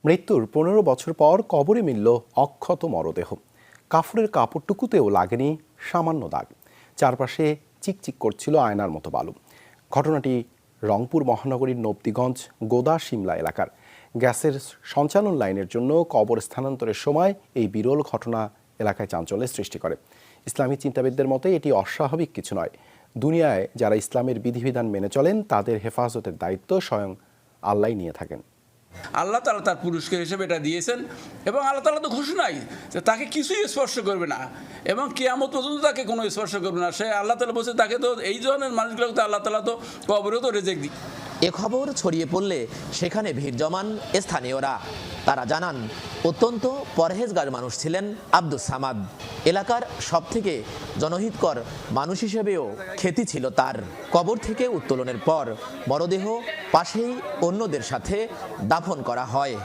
মৃত্যুর ১৫ বছর পর কবরে মিলল অক্ষত মরদেহ। কাফনের কাপড়টুকুতেও লাগেনি সামান্য দাগ। চারপাশে চিকচিক করছিল আয়নার মতো বালু। ঘটনাটি রংপুর মহানগরীর নবদিগঞ্জ গোদা শিমলা এলাকার। গ্যাসের সঞ্চালন লাইনের জন্য কবর স্থানান্তরের সময় এই বিরল ঘটনা এলাকায় চাঞ্চল্যের সৃষ্টি করে। ইসলামী চিন্তাবিদদের মতে এটি অস্বাভাবিক কিছু নয়। দুনিয়ায় যারা ইসলামের বিধিবিধান মেনে চলেন তাদের হেফাজতের দায়িত্ব স্বয়ং আল্লাহ নিয়ে থাকেন। আল্লাহ তাআলা তার পুরস্কার হিসেবে এটা দিয়েছেন এবং আল্লাহ তাআলা তো ঘোষণাই যে তাকে কিছুই স্পর্শ করবে না এবং কিয়ামত পর্যন্ত তাকে কোনো স্পর্শ করবে না। সে আল্লাহ তাআলা বলছে তাকে তো এই ধরনের মানুষগুলোকে তো আল্লাহ তাআলা তো কবরেও তো রেজেক্ট দিই। এ খবর ছড়িয়ে পড়লে সেখানে ভিড় জমান স্থানীয়রা। তারা জানান অত্যন্ত পরহেজগার মানুষ ছিলেন আব্দুস সামাদ। এলাকার সবথেকে জনহিতকর মানুষ হিসেবেও খ্যাতি ছিল তার। কবর থেকে উত্তোলনের পর মরদেহ পাশেই অন্যদের সাথে দাফন করা হয়।